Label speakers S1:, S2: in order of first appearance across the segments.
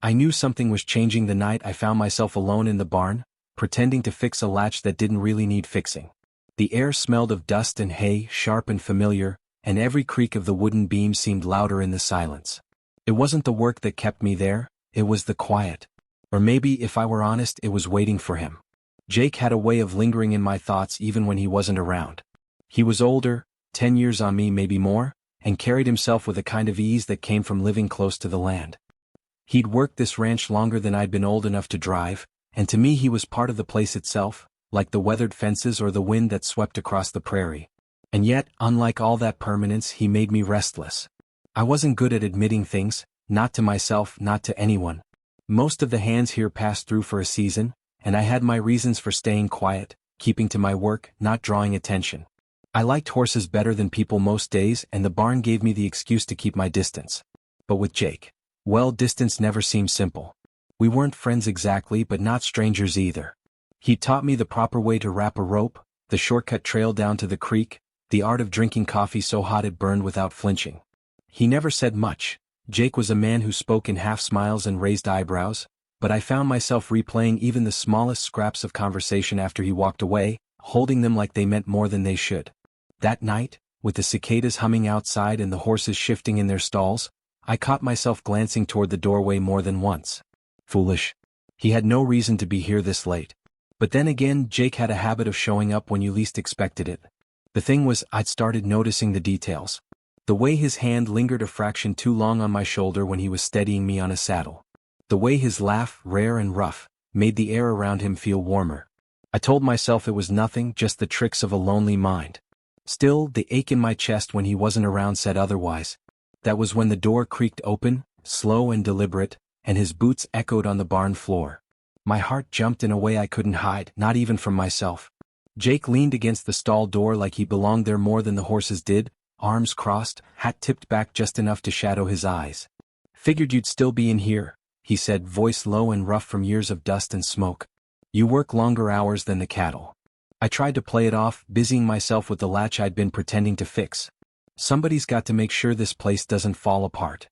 S1: I knew something was changing the night I found myself alone in the barn, pretending to fix a latch that didn't really need fixing. The air smelled of dust and hay, sharp and familiar, and every creak of the wooden beam seemed louder in the silence. It wasn't the work that kept me there, it was the quiet. Or maybe, if I were honest, it was waiting for him. Jake had a way of lingering in my thoughts even when he wasn't around. He was older, 10 years on me, maybe more, and carried himself with a kind of ease that came from living close to the land. He'd worked this ranch longer than I'd been old enough to drive, and to me he was part of the place itself, like the weathered fences or the wind that swept across the prairie. And yet, unlike all that permanence, he made me restless. I wasn't good at admitting things, not to myself, not to anyone. Most of the hands here passed through for a season, and I had my reasons for staying quiet, keeping to my work, not drawing attention. I liked horses better than people most days, and the barn gave me the excuse to keep my distance. But with Jake, well, distance never seemed simple. We weren't friends exactly, but not strangers either. He taught me the proper way to wrap a rope, the shortcut trail down to the creek, the art of drinking coffee so hot it burned without flinching. He never said much. Jake was a man who spoke in half smiles and raised eyebrows, but I found myself replaying even the smallest scraps of conversation after he walked away, holding them like they meant more than they should. That night, with the cicadas humming outside and the horses shifting in their stalls, I caught myself glancing toward the doorway more than once. Foolish. He had no reason to be here this late. But then again, Jake had a habit of showing up when you least expected it. The thing was, I'd started noticing the details. The way his hand lingered a fraction too long on my shoulder when he was steadying me on a saddle. The way his laugh, rare and rough, made the air around him feel warmer. I told myself it was nothing, just the tricks of a lonely mind. Still, the ache in my chest when he wasn't around said otherwise. That was when the door creaked open, slow and deliberate, and his boots echoed on the barn floor. My heart jumped in a way I couldn't hide, not even from myself. Jake leaned against the stall door like he belonged there more than the horses did, arms crossed, hat tipped back just enough to shadow his eyes. "Figured you'd still be in here," he said, voice low and rough from years of dust and smoke. "You work longer hours than the cattle." I tried to play it off, busying myself with the latch I'd been pretending to fix. "Somebody's got to make sure this place doesn't fall apart."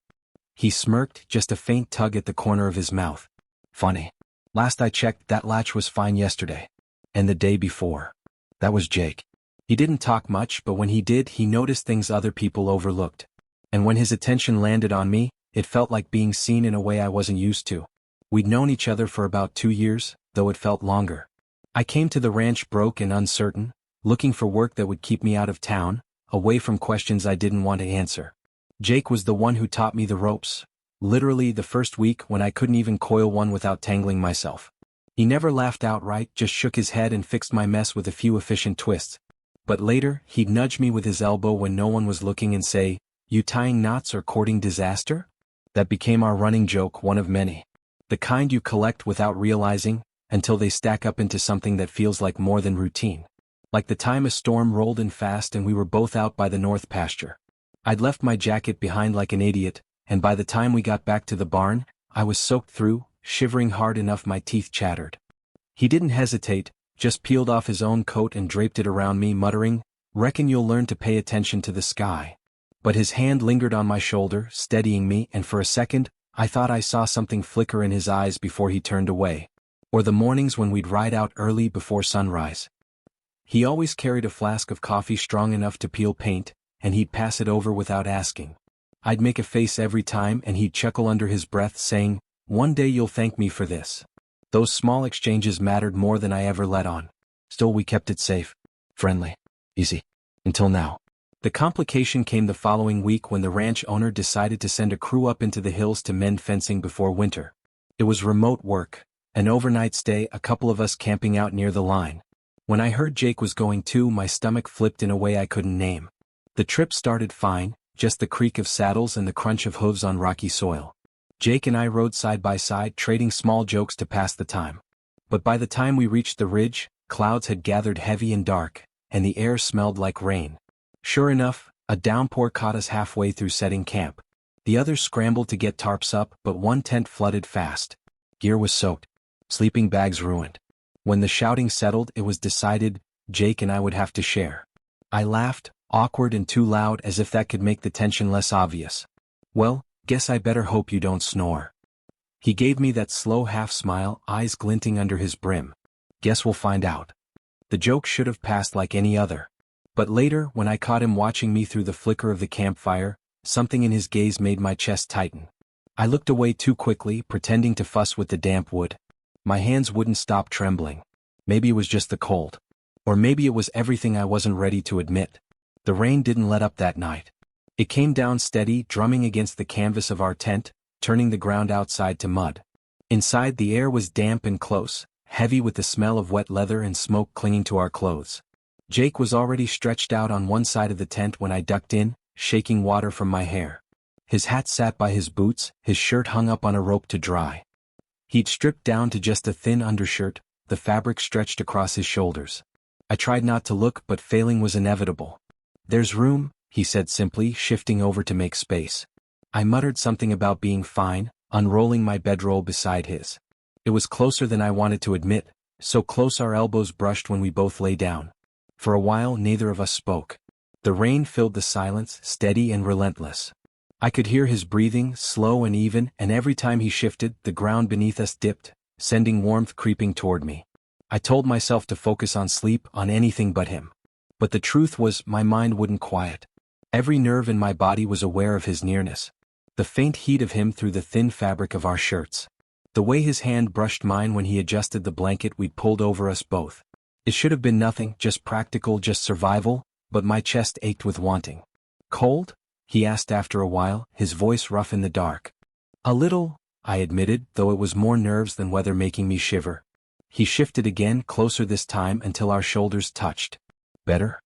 S1: He smirked, just a faint tug at the corner of his mouth. "Funny. Last I checked, that latch was fine yesterday. And the day before." That was Jake. He didn't talk much, but when he did, he noticed things other people overlooked. And when his attention landed on me, it felt like being seen in a way I wasn't used to. We'd known each other for about 2 years, though it felt longer. I came to the ranch broke and uncertain, looking for work that would keep me out of town, away from questions I didn't want to answer. Jake was the one who taught me the ropes. Literally the first week when I couldn't even coil one without tangling myself. He never laughed outright, just shook his head and fixed my mess with a few efficient twists. But later, he'd nudge me with his elbow when no one was looking and say, "You tying knots or courting disaster?" That became our running joke, one of many. The kind you collect without realizing, until they stack up into something that feels like more than routine. Like the time a storm rolled in fast and we were both out by the north pasture. I'd left my jacket behind like an idiot, and by the time we got back to the barn, I was soaked through, shivering hard enough my teeth chattered. He didn't hesitate, just peeled off his own coat and draped it around me, muttering, "Reckon you'll learn to pay attention to the sky." But his hand lingered on my shoulder, steadying me, and for a second, I thought I saw something flicker in his eyes before he turned away. Or the mornings when we'd ride out early before sunrise. He always carried a flask of coffee strong enough to peel paint, and he'd pass it over without asking. I'd make a face every time and he'd chuckle under his breath saying, "One day you'll thank me for this." Those small exchanges mattered more than I ever let on. Still, we kept it safe, friendly, easy. Until now. The complication came the following week when the ranch owner decided to send a crew up into the hills to mend fencing before winter. It was remote work, an overnight stay, a couple of us camping out near the line. When I heard Jake was going too, my stomach flipped in a way I couldn't name. The trip started fine, just the creak of saddles and the crunch of hooves on rocky soil. Jake and I rode side by side, trading small jokes to pass the time. But by the time we reached the ridge, clouds had gathered heavy and dark, and the air smelled like rain. Sure enough, a downpour caught us halfway through setting camp. The others scrambled to get tarps up, but one tent flooded fast. Gear was soaked. Sleeping bags ruined. When the shouting settled, it was decided Jake and I would have to share. I laughed, awkward and too loud, as if that could make the tension less obvious. "Well, guess I better hope you don't snore." He gave me that slow half-smile, eyes glinting under his brim. Guess we'll find out. The joke should have passed like any other. But later, when I caught him watching me through the flicker of the campfire, something in his gaze made my chest tighten. I looked away too quickly, pretending to fuss with the damp wood. My hands wouldn't stop trembling. Maybe it was just the cold. Or maybe it was everything I wasn't ready to admit. The rain didn't let up that night. It came down steady, drumming against the canvas of our tent, turning the ground outside to mud. Inside, the air was damp and close, heavy with the smell of wet leather and smoke clinging to our clothes. Jake was already stretched out on one side of the tent when I ducked in, shaking water from my hair. His hat sat by his boots, his shirt hung up on a rope to dry. He'd stripped down to just a thin undershirt, the fabric stretched across his shoulders. I tried not to look, but failing was inevitable. "There's room," he said simply, shifting over to make space. I muttered something about being fine, unrolling my bedroll beside his. It was closer than I wanted to admit, so close our elbows brushed when we both lay down. For a while neither of us spoke. The rain filled the silence, steady and relentless. I could hear his breathing, slow and even, and every time he shifted, the ground beneath us dipped, sending warmth creeping toward me. I told myself to focus on sleep, on anything but him. But the truth was, my mind wouldn't quiet. Every nerve in my body was aware of his nearness. The faint heat of him through the thin fabric of our shirts. The way his hand brushed mine when he adjusted the blanket we'd pulled over us both. It should have been nothing, just practical, just survival, but my chest ached with wanting. "Cold?" he asked after a while, his voice rough in the dark. "A little," I admitted, though it was more nerves than weather making me shiver. He shifted again, closer this time until our shoulders touched. "Better?"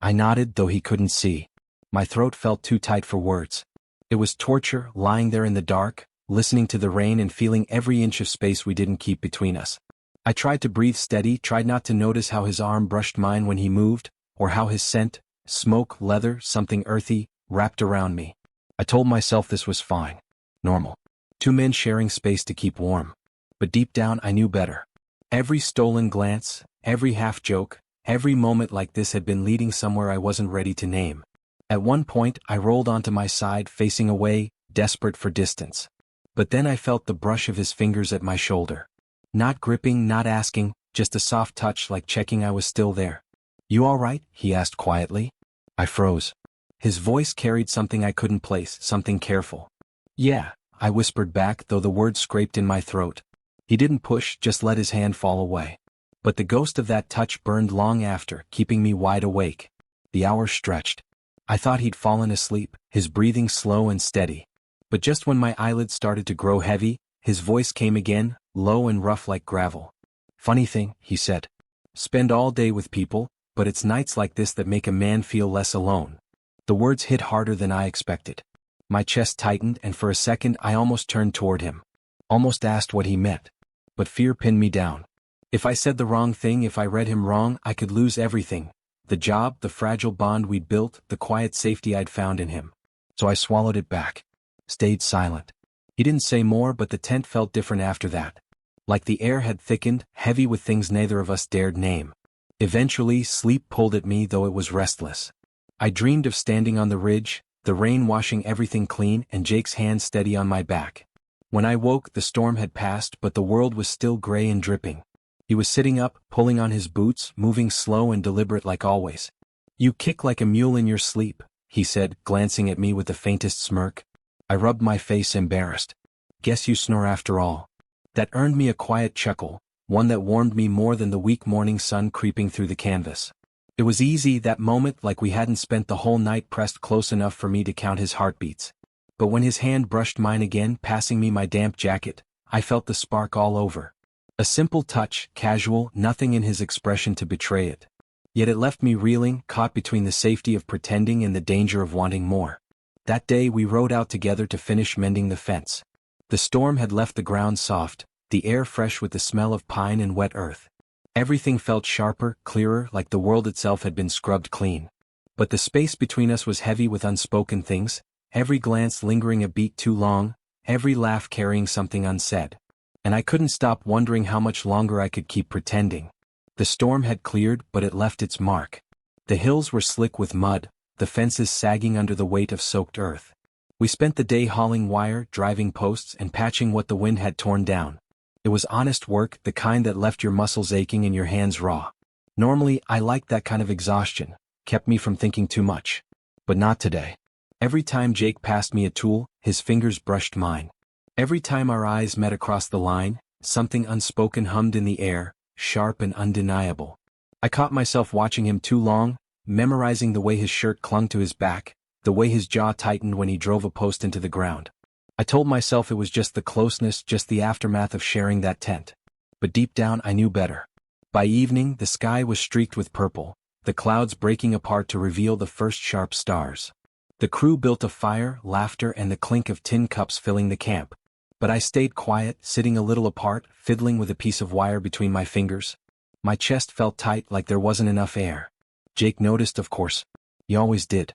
S1: I nodded, though he couldn't see. My throat felt too tight for words. It was torture, lying there in the dark, listening to the rain and feeling every inch of space we didn't keep between us. I tried to breathe steady, tried not to notice how his arm brushed mine when he moved, or how his scent, smoke, leather, something earthy, wrapped around me. I told myself this was fine. Normal. Two men sharing space to keep warm. But deep down I knew better. Every stolen glance, every half-joke, every moment like this had been leading somewhere I wasn't ready to name. At one point I rolled onto my side, facing away, desperate for distance. But then I felt the brush of his fingers at my shoulder. Not gripping, not asking, just a soft touch like checking I was still there. "You all right?" he asked quietly. I froze. His voice carried something I couldn't place, something careful. "Yeah," I whispered back, though the words scraped in my throat. He didn't push, just let his hand fall away. But the ghost of that touch burned long after, keeping me wide awake. The hours stretched. I thought he'd fallen asleep, his breathing slow and steady. But just when my eyelids started to grow heavy, his voice came again, low and rough like gravel. "Funny thing," he said. "Spend all day with people, but it's nights like this that make a man feel less alone." The words hit harder than I expected. My chest tightened, and for a second I almost turned toward him. Almost asked what he meant. But fear pinned me down. If I said the wrong thing, if I read him wrong, I could lose everything. The job, the fragile bond we'd built, the quiet safety I'd found in him. So I swallowed it back. Stayed silent. He didn't say more, but the tent felt different after that. Like the air had thickened, heavy with things neither of us dared name. Eventually, sleep pulled at me, though it was restless. I dreamed of standing on the ridge, the rain washing everything clean, and Jake's hand steady on my back. When I woke, the storm had passed, but the world was still gray and dripping. He was sitting up, pulling on his boots, moving slow and deliberate like always. "You kick like a mule in your sleep," he said, glancing at me with the faintest smirk. I rubbed my face, embarrassed. "Guess you snore after all." That earned me a quiet chuckle, one that warmed me more than the weak morning sun creeping through the canvas. It was easy, that moment, like we hadn't spent the whole night pressed close enough for me to count his heartbeats. But when his hand brushed mine again, passing me my damp jacket, I felt the spark all over. A simple touch, casual, nothing in his expression to betray it. Yet it left me reeling, caught between the safety of pretending and the danger of wanting more. That day we rode out together to finish mending the fence. The storm had left the ground soft, the air fresh with the smell of pine and wet earth. Everything felt sharper, clearer, like the world itself had been scrubbed clean. But the space between us was heavy with unspoken things, every glance lingering a beat too long, every laugh carrying something unsaid. And I couldn't stop wondering how much longer I could keep pretending. The storm had cleared, but it left its mark. The hills were slick with mud, the fences sagging under the weight of soaked earth. We spent the day hauling wire, driving posts, and patching what the wind had torn down. It was honest work, the kind that left your muscles aching and your hands raw. Normally, I liked that kind of exhaustion, kept me from thinking too much. But not today. Every time Jake passed me a tool, his fingers brushed mine. Every time our eyes met across the line, something unspoken hummed in the air, sharp and undeniable. I caught myself watching him too long, memorizing the way his shirt clung to his back, the way his jaw tightened when he drove a post into the ground. I told myself it was just the closeness, just the aftermath of sharing that tent. But deep down I knew better. By evening the sky was streaked with purple, the clouds breaking apart to reveal the first sharp stars. The crew built a fire, laughter and the clink of tin cups filling the camp. But I stayed quiet, sitting a little apart, fiddling with a piece of wire between my fingers. My chest felt tight like there wasn't enough air. Jake noticed, of course. He always did.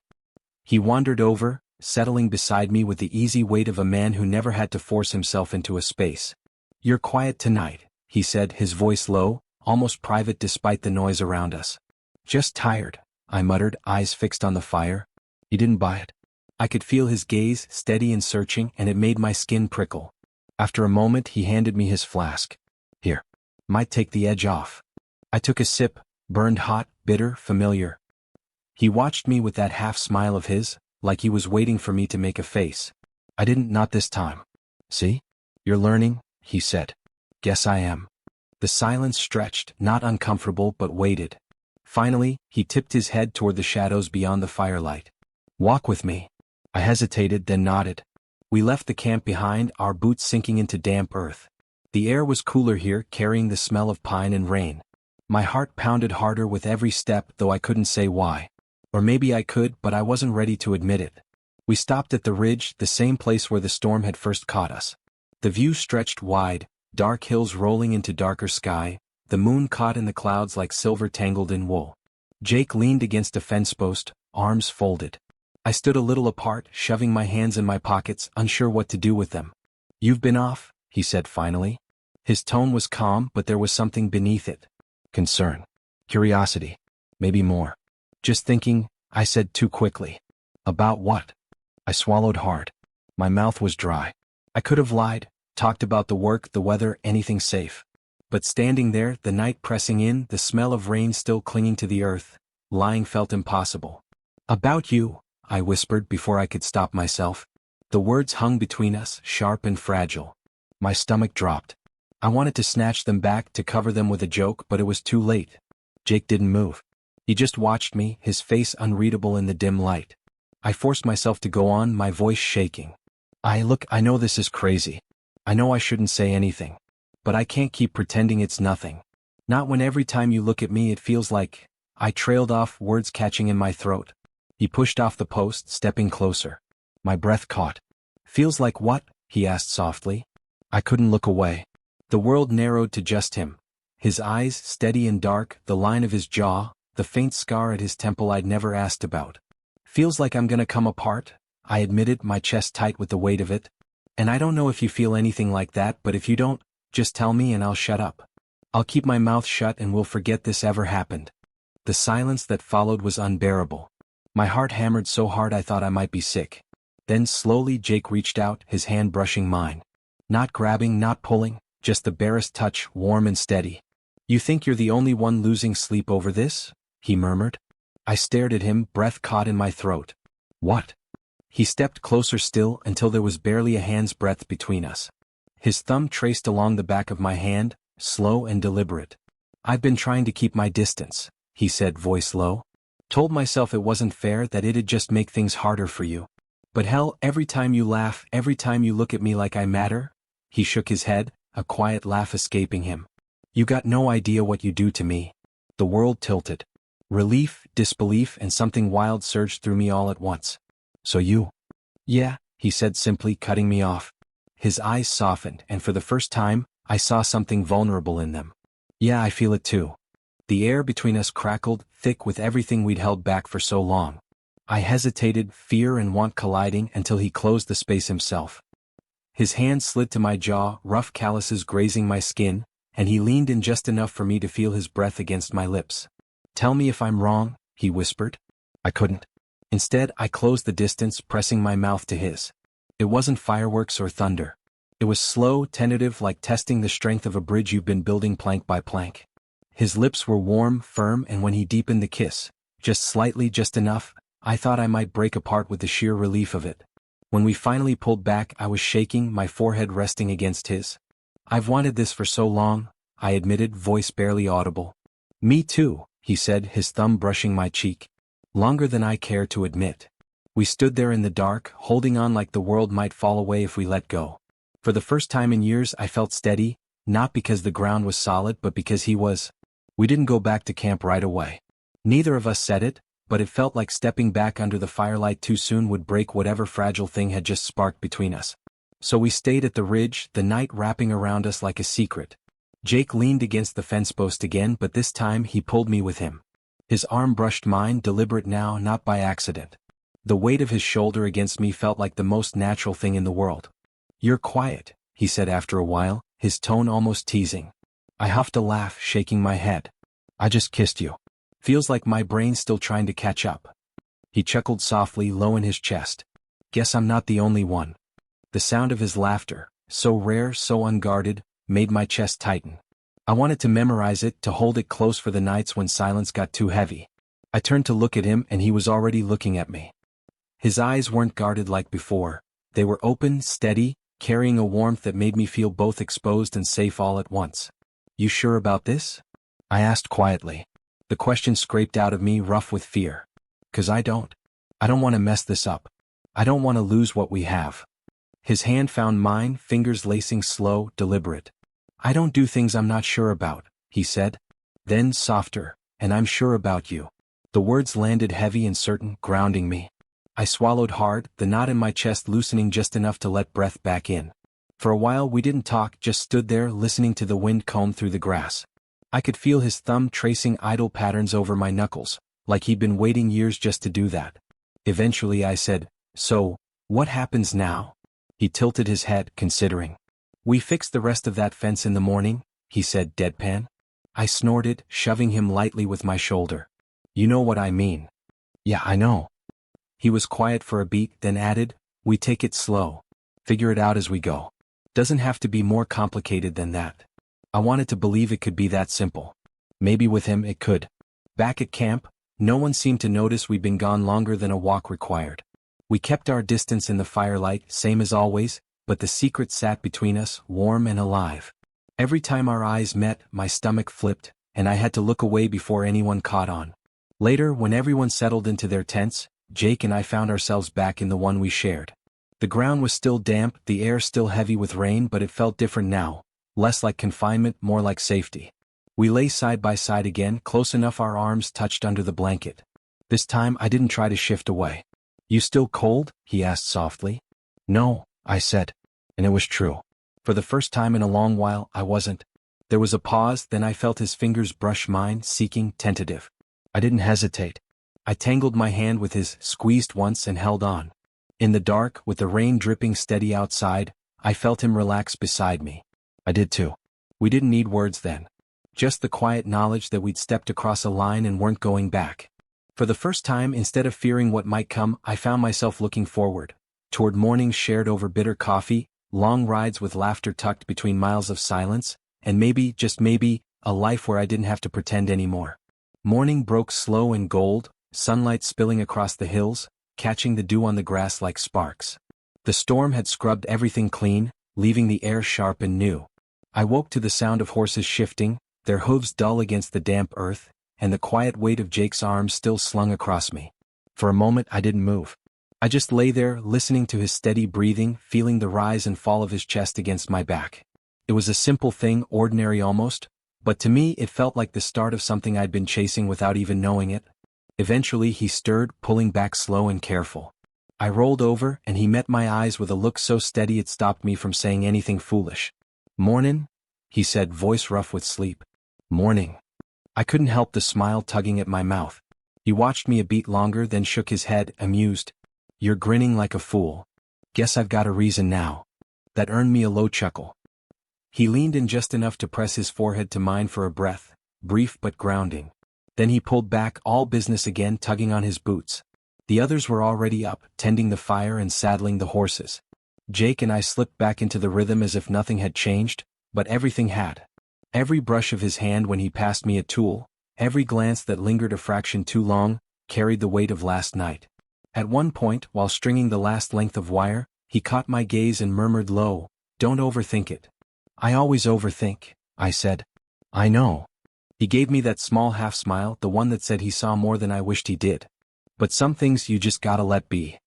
S1: He wandered over, settling beside me with the easy weight of a man who never had to force himself into a space. "You're quiet tonight," he said, his voice low, almost private despite the noise around us. "Just tired," I muttered, eyes fixed on the fire. He didn't buy it. I could feel his gaze, steady and searching, and it made my skin prickle. After a moment he handed me his flask. "Here. Might take the edge off." I took a sip, burned hot, bitter, familiar. He watched me with that half smile of his, like he was waiting for me to make a face. I didn't, not this time. "See? You're learning," he said. "Guess I am." The silence stretched, not uncomfortable but weighted. Finally, he tipped his head toward the shadows beyond the firelight. "Walk with me." I hesitated, then nodded. We left the camp behind, our boots sinking into damp earth. The air was cooler here, carrying the smell of pine and rain. My heart pounded harder with every step, though I couldn't say why. Or maybe I could, but I wasn't ready to admit it. We stopped at the ridge, the same place where the storm had first caught us. The view stretched wide, dark hills rolling into darker sky, the moon caught in the clouds like silver tangled in wool. Jake leaned against a fence post, arms folded. I stood a little apart, shoving my hands in my pockets, unsure what to do with them. "You've been off," he said finally. His tone was calm, but there was something beneath it. Concern. Curiosity. Maybe more. "Just thinking," I said too quickly. "About what?" I swallowed hard. My mouth was dry. I could have lied, talked about the work, the weather, anything safe. But standing there, the night pressing in, the smell of rain still clinging to the earth, lying felt impossible. "About you," I whispered before I could stop myself. The words hung between us, sharp and fragile. My stomach dropped. I wanted to snatch them back, to cover them with a joke, but it was too late. Jake didn't move. He just watched me, his face unreadable in the dim light. I forced myself to go on, my voice shaking. Look, I know this is crazy. I know I shouldn't say anything. But I can't keep pretending it's nothing. Not when every time you look at me it feels like..." I trailed off, words catching in my throat. He pushed off the post, stepping closer. My breath caught. "Feels like what?" he asked softly. I couldn't look away. The world narrowed to just him. His eyes, steady and dark, the line of his jaw, the faint scar at his temple I'd never asked about. "Feels like I'm gonna come apart," I admitted, my chest tight with the weight of it. "And I don't know if you feel anything like that, but if you don't, just tell me and I'll shut up. I'll keep my mouth shut and we'll forget this ever happened." The silence that followed was unbearable. My heart hammered so hard I thought I might be sick. Then slowly Jake reached out, his hand brushing mine. Not grabbing, not pulling, just the barest touch, warm and steady. "You think you're the only one losing sleep over this?" he murmured. I stared at him, breath caught in my throat. "What?" He stepped closer still, until there was barely a hand's breadth between us. His thumb traced along the back of my hand, slow and deliberate. "I've been trying to keep my distance," he said, voice low. "Told myself it wasn't fair, that it'd just make things harder for you. But hell, every time you laugh, every time you look at me like I matter..." He shook his head, a quiet laugh escaping him. "You got no idea what you do to me." The world tilted. Relief, disbelief, and something wild surged through me all at once. "So you..." "Yeah," he said simply, cutting me off. His eyes softened, and for the first time, I saw something vulnerable in them. "Yeah, I feel it too." The air between us crackled, thick with everything we'd held back for so long. I hesitated, fear and want colliding, until he closed the space himself. His hand slid to my jaw, rough calluses grazing my skin, and he leaned in just enough for me to feel his breath against my lips. "Tell me if I'm wrong," he whispered. I couldn't. Instead, I closed the distance, pressing my mouth to his. It wasn't fireworks or thunder. It was slow, tentative, like testing the strength of a bridge you've been building plank by plank. His lips were warm, firm, and when he deepened the kiss, just slightly, just enough, I thought I might break apart with the sheer relief of it. When we finally pulled back, I was shaking, my forehead resting against his. "I've wanted this for so long," I admitted, voice barely audible. "Me too," he said, his thumb brushing my cheek. "Longer than I care to admit." We stood there in the dark, holding on like the world might fall away if we let go. For the first time in years I felt steady, not because the ground was solid but because he was. We didn't go back to camp right away. Neither of us said it, but it felt like stepping back under the firelight too soon would break whatever fragile thing had just sparked between us. So we stayed at the ridge, the night wrapping around us like a secret. Jake leaned against the fence post again, but this time he pulled me with him. His arm brushed mine, deliberate now, not by accident. The weight of his shoulder against me felt like the most natural thing in the world. "You're quiet," he said after a while, his tone almost teasing. I huffed a laugh, shaking my head. "I just kissed you. Feels like my brain's still trying to catch up." He chuckled softly, low in his chest. "Guess I'm not the only one." The sound of his laughter, so rare, so unguarded, made my chest tighten. I wanted to memorize it, to hold it close for the nights when silence got too heavy. I turned to look at him and he was already looking at me. His eyes weren't guarded like before. They were open, steady, carrying a warmth that made me feel both exposed and safe all at once. "You sure about this?" I asked quietly. The question scraped out of me, rough with fear. "'Cause I don't want to mess this up. I don't want to lose what we have." His hand found mine, fingers lacing, slow, deliberate. "I don't do things I'm not sure about," he said. Then, softer, "And I'm sure about you." The words landed heavy and certain, grounding me. I swallowed hard, the knot in my chest loosening just enough to let breath back in. For a while we didn't talk, just stood there listening to the wind comb through the grass. I could feel his thumb tracing idle patterns over my knuckles, like he'd been waiting years just to do that. Eventually I said, "So, what happens now?" He tilted his head, considering. "We fix the rest of that fence in the morning," he said, deadpan. I snorted, shoving him lightly with my shoulder. "You know what I mean." "Yeah, I know." He was quiet for a beat, then added, "We take it slow. Figure it out as we go. Doesn't have to be more complicated than that." I wanted to believe it could be that simple. Maybe with him it could. Back at camp, no one seemed to notice we'd been gone longer than a walk required. We kept our distance in the firelight, same as always, but the secret sat between us, warm and alive. Every time our eyes met, my stomach flipped, and I had to look away before anyone caught on. Later, when everyone settled into their tents, Jake and I found ourselves back in the one we shared. The ground was still damp, the air still heavy with rain, but it felt different now, less like confinement, more like safety. We lay side by side again, close enough our arms touched under the blanket. This time I didn't try to shift away. "You still cold?" he asked softly. "No," I said. And it was true. For the first time in a long while, I wasn't. There was a pause, then I felt his fingers brush mine, seeking, tentative. I didn't hesitate. I tangled my hand with his, squeezed once and held on. In the dark, with the rain dripping steady outside, I felt him relax beside me. I did too. We didn't need words then. Just the quiet knowledge that we'd stepped across a line and weren't going back. For the first time, instead of fearing what might come, I found myself looking forward. Toward mornings shared over bitter coffee, long rides with laughter tucked between miles of silence, and maybe, just maybe, a life where I didn't have to pretend anymore. Morning broke slow and gold, sunlight spilling across the hills, catching the dew on the grass like sparks. The storm had scrubbed everything clean, leaving the air sharp and new. I woke to the sound of horses shifting, their hooves dull against the damp earth, and the quiet weight of Jake's arms still slung across me. For a moment I didn't move. I just lay there, listening to his steady breathing, feeling the rise and fall of his chest against my back. It was a simple thing, ordinary almost, but to me it felt like the start of something I'd been chasing without even knowing it. Eventually he stirred, pulling back slow and careful. I rolled over, and he met my eyes with a look so steady it stopped me from saying anything foolish. "Mornin'?" he said, voice rough with sleep. "Morning." I couldn't help the smile tugging at my mouth. He watched me a beat longer, then shook his head, amused. "You're grinning like a fool. Guess I've got a reason now." That earned me a low chuckle. He leaned in just enough to press his forehead to mine for a breath, brief but grounding. Then he pulled back, all business again, tugging on his boots. The others were already up, tending the fire and saddling the horses. Jake and I slipped back into the rhythm as if nothing had changed, but everything had. Every brush of his hand when he passed me a tool, every glance that lingered a fraction too long, carried the weight of last night. At one point, while stringing the last length of wire, he caught my gaze and murmured low, "Don't overthink it." "I always overthink," I said. "I know." He gave me that small half-smile, the one that said he saw more than I wished he did. But some things you just gotta let be.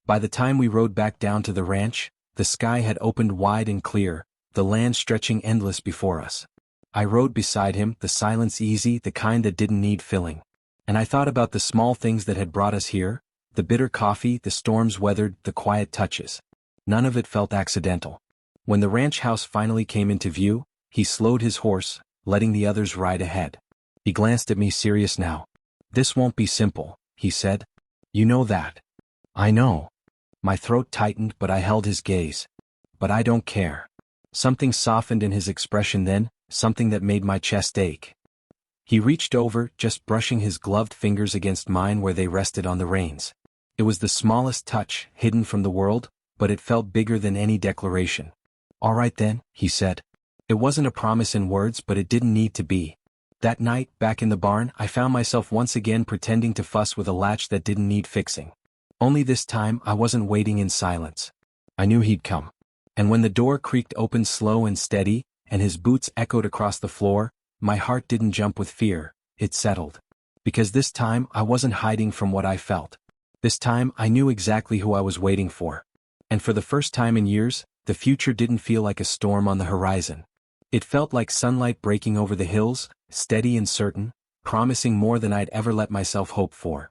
S1: By the time we rode back down to the ranch, the sky had opened wide and clear, the land stretching endless before us. I rode beside him, the silence easy, the kind that didn't need filling. And I thought about the small things that had brought us here, the bitter coffee, the storms weathered, the quiet touches. None of it felt accidental. When the ranch house finally came into view, he slowed his horse, letting the others ride ahead. He glanced at me serious now. "This won't be simple," he said. "You know that." "I know." My throat tightened, but I held his gaze. "But I don't care." Something softened in his expression then, something that made my chest ache. He reached over, just brushing his gloved fingers against mine where they rested on the reins. It was the smallest touch, hidden from the world, but it felt bigger than any declaration. "All right then," he said. It wasn't a promise in words, but it didn't need to be. That night, back in the barn, I found myself once again pretending to fuss with a latch that didn't need fixing. Only this time, I wasn't waiting in silence. I knew he'd come. And when the door creaked open slow and steady, and his boots echoed across the floor, my heart didn't jump with fear, it settled. Because this time, I wasn't hiding from what I felt. This time, I knew exactly who I was waiting for. And for the first time in years, the future didn't feel like a storm on the horizon. It felt like sunlight breaking over the hills, steady and certain, promising more than I'd ever let myself hope for.